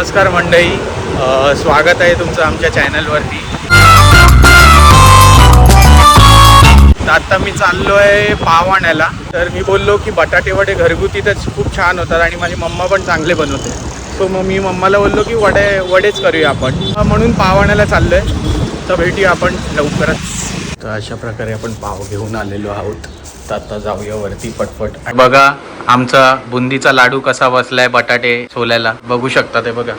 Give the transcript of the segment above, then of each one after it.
नमस्कार मंडळी, स्वागत आहे तुमचं आमच्या चॅनलवरती. आता मी चाललो आहे पाव आणायला. तर मी बोललो की बटाटे वडे घरगुती तर खूप छान होतात आणि माझी मम्मा पण चांगले बनवते. सो मग मी मम्माला बोललो की वडेच करूया आपण, म्हणून पाव आणायला चाललो आहे. तर भेटूया आपण लवकरच. तर अशा प्रकारे आपण पाव घेऊन आलेलो आहोत. तर आता जाऊया वरती पटपट. बघा आमचा बुंदीचा लाडू कसा बसलाय बटाटे सोलायला, बघू शकता. ते बघा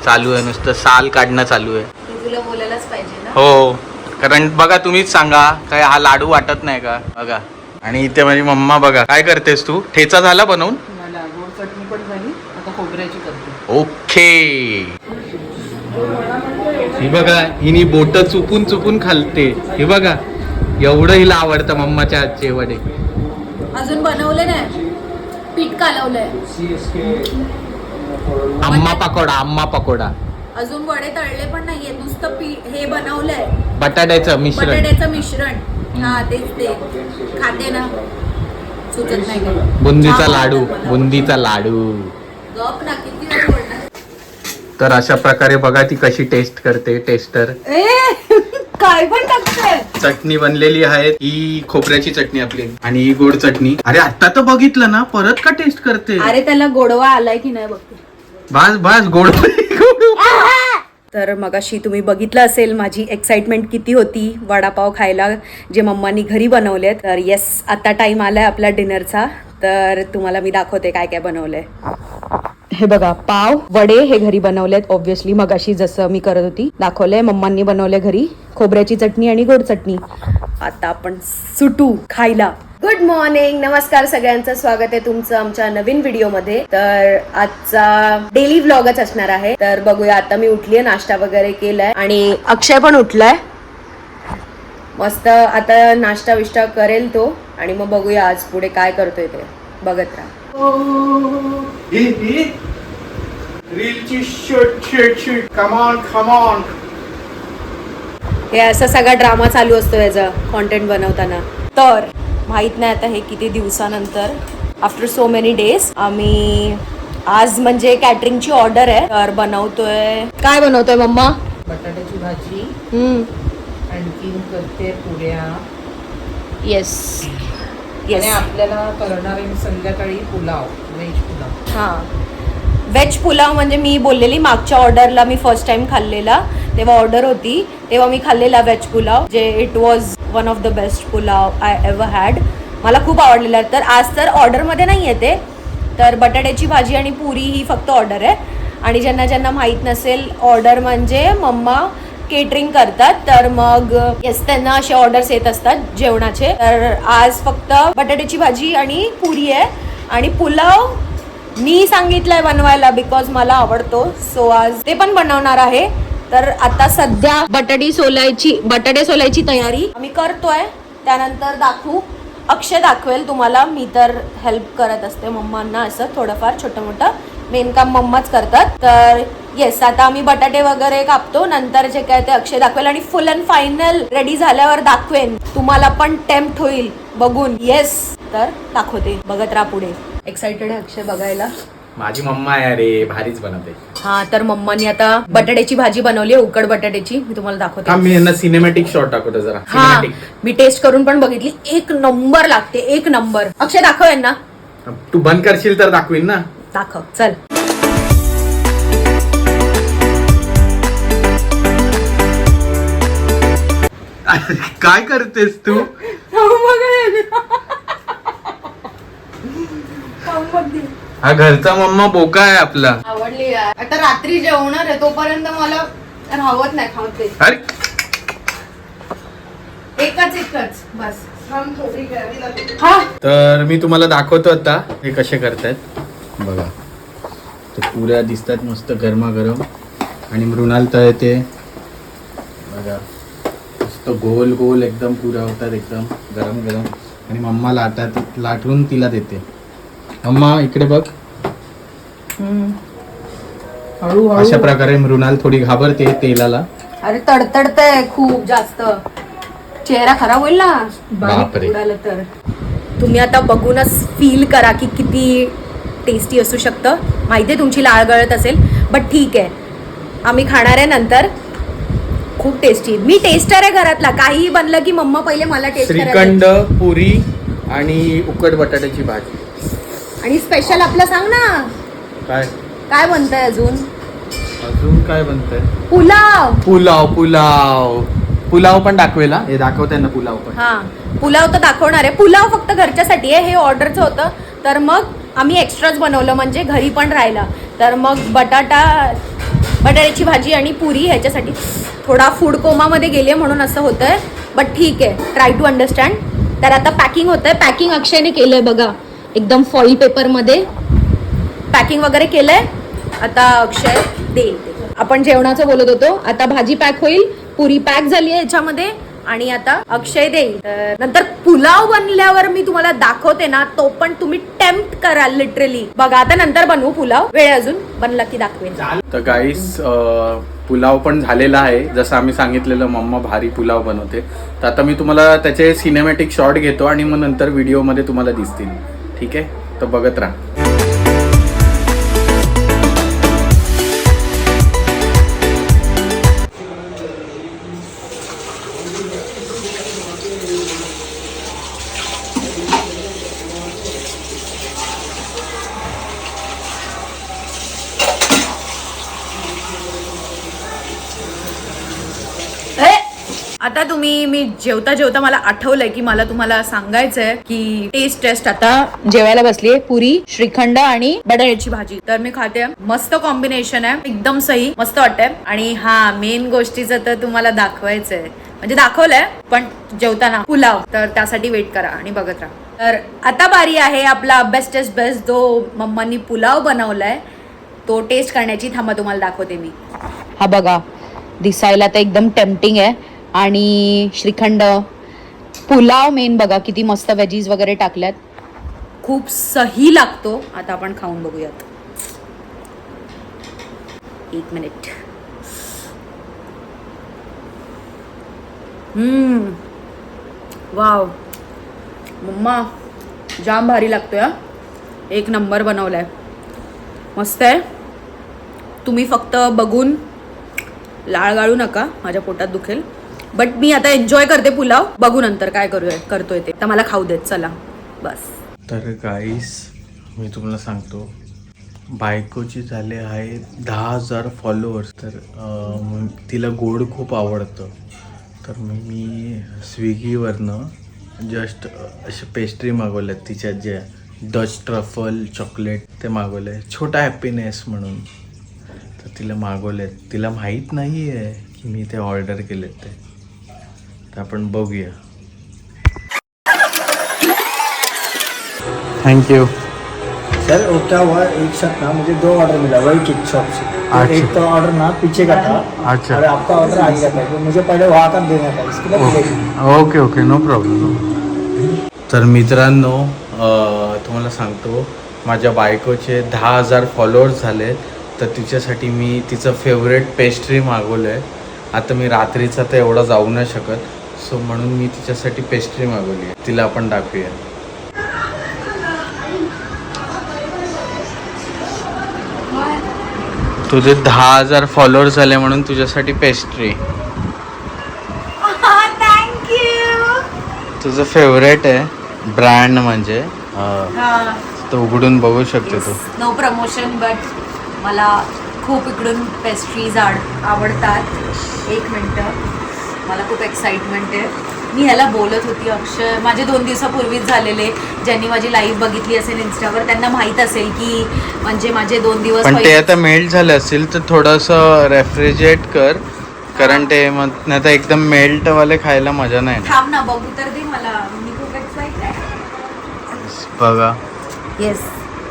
चालू आहे, नुसतं साल काढणं चालू आहे. तुला बोलायलाच पाहिजे ना. हो, कारण बघा तुम्हीच सांगा काय हा लाडू वाटत नाही का. बघा, आणि इथे माझी मम्मा बघा काय करतेस तू. ठेचा झाला बनवून, गोड चटणी पण झाली, आता खोबऱ्याची करते. ओके. ही बघा हिनी बोट चुपून चुपून खालते. हे बघा एवढं हिला आवडतं मम्माच्या हातचे वडे. अजून बनवले नाही, पीठ कालवलंय. अम्मा पकोडा. अजून वडे तळले पण नाहीये, नुसतं पीठ हे बनवलंय, बटाट्याचं मिश्रण. हा तेच ते खाते ना, सुचत नाही का. बुंदीचा लाडू. गप ना, किती वेळ बोलणार. तर अशा प्रकारे बघा ती कशी टेस्ट करते. टेस्टर काय पण टाकते. चटणी बनलेली आहे, ही खोबऱ्याची चटणी आपली आणि ही गोड चटणी. अरे आता तर बघितलं ना, परत का टेस्ट करते. अरे त्याला गोडवा आलाय की नाही बघते. बस गोड. तर मगाशी तुम्ही बघितलं असेल माझी एक्साइटमेंट किती होती वडापाव खायला, जे मम्मानी घरी बनवले. तर येस, आता टाइम आलाय आपला डिनरचा. तर तुम्हाला मी दाखवते काय काय बनवलंय. हे बघा, पाव वडे हे घरी बनवलेत ऑब्व्हियसली, मगाशी जसं मी करत होती दाखवलंय. मम्मांनी बनवले घरी खोबऱ्याची चटणी आणि गोड चटणी. आता आपण सुटू खायला. गुड मॉर्निंग, नमस्कार सगळ्यांचं, स्वागत आहे तुमचं आमच्या नवीन व्हिडिओमध्ये. तर आजचा डेली व्लॉगच असणार आहे. तर बघूया, आता मी उठलीये, नाश्ता वगैरे केलाय आणि अक्षय पण उठलाय. मस्त आता नाश्ता विष्टा करेल तो आणि मग बघूया आज पुढे काय करतोय ते बघत राहा. हे असा सगळा ड्रामा चालू असतो याचा कॉन्टेंट बनवताना. तर माहित नाही आता हे किती दिवसानंतर, आफ्टर सो मेनी डेज, आम्ही आज म्हणजे कॅटरिंगची ऑर्डर आहे. तर बनवतोय. काय बनवतोय मम्मा? बटाट्याची भाजी, आणखीन करते पुऱ्या. येस. आणि आपल्याला करणार आहे संध्याकाळी पुलाव, व्हेज पुलाव. हां, व्हेज पुलाव म्हणजे मी बोललेली मागच्या ऑर्डरला, मी फर्स्ट टाइम खाल्लेला तेव्हा ऑर्डर होती तेव्हा मी खाल्लेला व्हेज पुलाव, जे it was one of the best pulao I ever had. मला खूप आवडलेला. तर आज तर ऑर्डरमध्ये नाही येते, तर बटाट्याची भाजी आणि पुरी ही फक्त ऑर्डर आहे. आणि ज्यांना ज्यांना माहीत नसेल, ऑर्डर म्हणजे मम्मा केटरिंग करतात. तर मग येस, त्यांना असे ऑर्डर्स येत असतात जेवणाचे. तर आज फक्त बटाट्याची भाजी आणि पुरी आहे. आणि पुलाव मी सांगितलंय बनवायला बिकॉज मला आवडतो, सो आज ते पण बनवणार आहे. तर आता सध्या बटाटे सोलायची तयारी आम्ही करतोय. त्यानंतर अक्षय दाखवेल तुम्हाला. मी तर हेल्प करत असते मम्मांना, असं थोडंफार छोटं मोठं. मेन काम मम्माच करतात. तर येस, आता आम्ही बटाटे वगैरे कापतो, नंतर जे काय ते अक्षय दाखवेल आणि फुल अँड फायनल रेडी झाल्यावर दाखवेन. तुम्हाला पण टेम्प्ट होईल बघून. येस, तर दाखवते, बघत राहा पुढे. एक्साइटेड आहे अक्षय बघायला. माझी मम्मा आहे, अरे भारीच बनवते. हा, तर मम्मानी आता बटाट्याची भाजी बनवली आहे, उकड बटाट्याची. मी तुम्हाला दाखवते. मी यांना सिनेमॅटिक शॉट दाखवतो जरा. हा, मी टेस्ट करून पण बघितली, एक नंबर लागते, एक नंबर. अक्षय दाखव यांना. तू बंद करशील तर दाखवीन ना. दाखव, चल. काय करतेस तू. हा घरचा मम्मा बोका आहे आपला. आवडली. आता रात्री जेवणार आहे, तोपर्यंत मला राहवत नाही खावते. अरे एकच बस. हा, तर मी तुम्हाला दाखवतो आता हे कसे करतायत. बघा, ते पुऱ्या दिसतात मस्त गरमागरम. आणि मृणाल तर ते बघा मस्त गोल गोल एकदम पुऱ्या होतात, एकदम गरम गरम. आणि मम्मा लाटून तिला देते. मम्मा इकडे बघ. अशा प्रकारे मृणाल थोडी घाबरते तेलाला. अरे तडतडतंय खूप जास्त, चेहरा खराब होईल ना बापरे. उडालं तर. तुम्ही आता बघूनच फील करा की किती टेस्टी असू शकतं. माहिती आहे तुमची लाळ गळत असेल, बट ठीक आहे, आम्ही खाणार आहे नंतर. खूप टेस्टी. मी टेस्टर आहे घरातला, काहीही बनलं की मम्मा पहिले मला टेस्ट श्रीखंड, पुरी आणि उकड बटाट्याची भाजी. आणि स्पेशल आपलं सांग ना, काय काय बनतंय अजून? अजून काय बनतंय? पुलाव. पुलाव पुलाव पुलाव पण दाखवेल हा. हे दाखवताय ना पुलाव पण. हा, पुलाव तर दाखवणार आहे. पुलाव फक्त घरच्यासाठी आहे, हे ऑर्डरचं होतं, तर मग आम्ही एक्स्ट्राच बनवलं, म्हणजे घरी पण राहिला. तर मग बटाट्याची भाजी आणि पुरी ह्याच्यासाठी थोडा फूड कोमामध्ये गेले म्हणून असं होतंय, बट ठीक आहे, ट्राय टू अंडरस्टँड. तर आता पॅकिंग होतंय. पॅकिंग अक्षयने केलंय बघा, एकदम फॉईल पेपरमध्ये पॅकिंग वगैरे केलंय. आता अक्षय देईल. आपण जेवणाचं बोलत होतो, आता भाजी पॅक होईल, पुरी पॅक झाली आहे याच्यामध्ये, आणि आता अक्षय देईल. नंतर पुलाव बनल्यावर मी तुम्हाला दाखवते ना, तो पण तुम्ही टेम्प्ट कराल लिटरली. बघा आता नंतर बनवू पुलाव, वेळ अजून, बनला की दाखवेन. तर गाईस, पुलाव पण झालेला आहे. जसं आम्ही सांगितलेलं मम्मा भारी पुलाव बनवते. तर आता मी तुम्हाला त्याचे सिनेमॅटिक शॉट घेतो आणि मग नंतर व्हिडिओमध्ये तुम्हाला दिसतील. ठीक आहे, तर बघत राहा. आता मी जेवता मला आठवलंय की मला तुम्हाला सांगायचंय की टेस्ट आता जेवायला बसलीये. पुरी, श्रीखंड आणि बटाट्याची भाजी. तर मी खाते. मस्त कॉम्बिनेशन आहे, एकदम सही, मस्त वाटतंय. आणि हा मेन गोष्टीचं तर तुम्हाला दाखवायचंय, म्हणजे दाखवलंय पण जेवताना पुलाव, तर त्यासाठी वेट करा आणि बघत राहा. तर आता बारी आहे आपला बेस्टेस्ट बेस्ट जो मम्मानी पुलाव बनवलाय तो टेस्ट करण्याची. थांबा तुम्हाला दाखवते मी. हा बघा, दिसायला तर एकदम टेम्पटिंग आहे. आणि श्रीखंड, पुलाव मेन बघा किती मस्त वेजीज वगैरे टाकल्यात, खूप सही लागतो. आता आपण खाऊन बघूयात. एक मिनिट. वाव मम्मा, जाम भारी लागतोय हा. एक नंबर बनवलाय, मस्त आहे. तुम्ही फक्त बघून लाळ गाळू नका, माझ्या पोटात दुखेल. बट मी आता एन्जॉय करते पुलाव, बघू नंतर काय करतोय ते. तर मला खाऊ देत, चला बस. तर गाईस, मी तुम्हाला सांगतो, बायकोची झाले आहे 10,000 फॉलोअर्स. तर तिला गोड खूप आवडतं. तर मी स्विगीवरनं जस्ट असे पेस्ट्री मागवल्यात तिच्या, ज्या डच ट्रफल चॉकलेट ते मागवले, छोटा हॅपीनेस म्हणून. तर तिला मागवलेत. तिला माहीत नाही आहे की मी ते ऑर्डर केलेत ते. तर आपण बघूया. Thank you sir. वो क्या हुआ, एक साथ ना मुझे 2 ऑर्डर मिला वही केक शॉप से. तो अच्छा। एक तो ऑर्डर ना पीछे का था, अच्छा। और आपका ऑर्डर आगे का था, तो मुझे पहले वहाँ का देना था, इसके बाद मिलेगी. Okay okay, no problem. तर मित्रांनो, तुम्हाला सांगतो, माझ्या बायकोचे 10,000 फॉलोअर्स झाले. तर तिच्यासाठी मी तिचं फेवरेट पेस्ट्री मागवलं आहे. आता मी रात्रीचा तर एवढा जाऊ नाही शकत, सो म्हणून मी तिच्यासाठी पेस्ट्री मागवली आहे. तिला आपण दाखवूया. तुझे 10,000 फॉलोअर्स झाले म्हणून तुझ्यासाठी पेस्ट्री. थँक्यू. तुझं फेवरेट आहे ब्रँड, म्हणजे तो उघडून बघू शकते तू. नो प्रमोशन, बट मला खूप इकडून पेस्ट्रीज आवडतात. एक मिनटं, मला खूप एक्साइटमेंट आहे. मी ह्याला बोलत होती, अक्षय, माझे 2 दिवसापूर्वीच झालेले. ज्यांनी माझी लाईव्ह बघितली असेल इंस्टावर त्यांना माहीत असेल की म्हणजे माझे 2 दिवस. पण ते आता मेल्ट झाले असेल तर थोडंसं रेफ्रिजरेट कर, कारण ते मग नाही तर एकदम मेल्ट वाले खायला मजा नाही. थांब ना, बघू तर दे मला, मी खूप एक्साइटेड आहे. बघा, येस,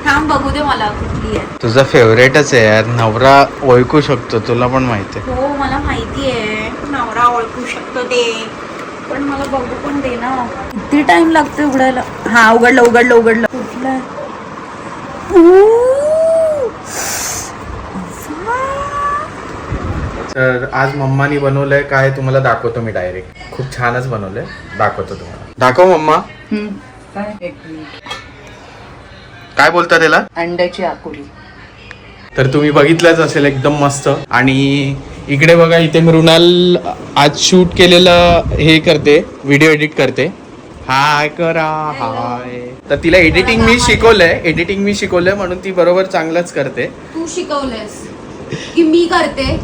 थांब बघू दे मला कुठली आहे. तुझा फेवरेटच आहे यार. नवरा ओळखू शकतो, तुला पण माहिती आहे. हो मला माहिती आहे, नवरा ओळखू शकतो ते, पण मला बघू पण दे ना. किती टाइम लागतो उघडायला? हा, उघडलं. कुठलं आहे? तर आज मम्मानी बनवलंय काय तुम्हाला दाखवतो मी डायरेक्ट. खूप छानच बनवलंय, दाखवतो तुम्हाला. दाखव मम्मा. काय? एक मिनिट. काय बोलता त्याला? अंड्याची आकुरी. तर तुम्ही बघितलंच असेल एकदम मस्त. आणि इकडे बघा इथे मृणाल आज शूट केलेलं हे करते, व्हिडिओ एडिट करते. हाय करा हाय. तर तिला एडिटिंग मी शिकवलंय म्हणून ती बरोबर चांगलंच करते. तू शिकवलंस की मी करते.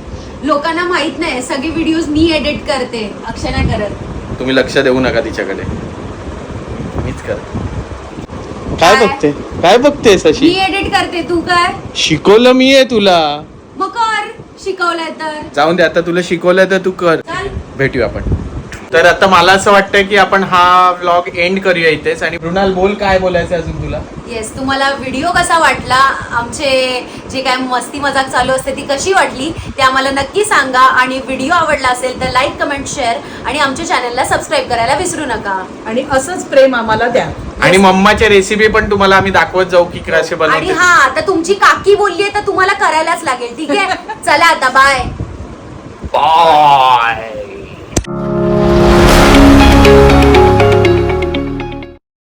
लोकांना माहित नाही सगळे व्हिडिओज मी एडिट करते, अक्षय नाही करत. तुम्ही लक्ष देऊ नका तिच्याकडे, मीच कर. काय बघतेस मी अशी? एडिट करते, तू काय शिकवलं मी आहे तुला. मग कर, शिकवलंय तर. जाऊन दे, आता तुला शिकवलंय तर तू कर. चल. भेटूया आपण. तर आता मला असं वाटतंय की आपण हा व्लॉग एंड करूया इथेच. आणि मृणाल बोल, काय बोलायचं अजून तुला? येस, तुम्हाला व्हिडिओ कसा वाटला, आमचे जे काय मस्ती मजाक चालू असते ती कशी वाटली ते आम्हाला नक्की सांगा. आणि व्हिडिओ आवडला असेल तर लाईक, कमेंट, शेअर आणि आमच्या चॅनलला सबस्क्राईब करायला विसरू नका. आणि असंच प्रेम आम्हाला द्या. आणि मम्माच्या रेसिपी पण तुम्हाला आम्ही दाखवत जाऊ की कसे आणि बनवते. हा, आता तुमची काकी बोलली तर तुम्हाला करायलाच लागेल. ठीक आहे, चला आता बाय. बाय.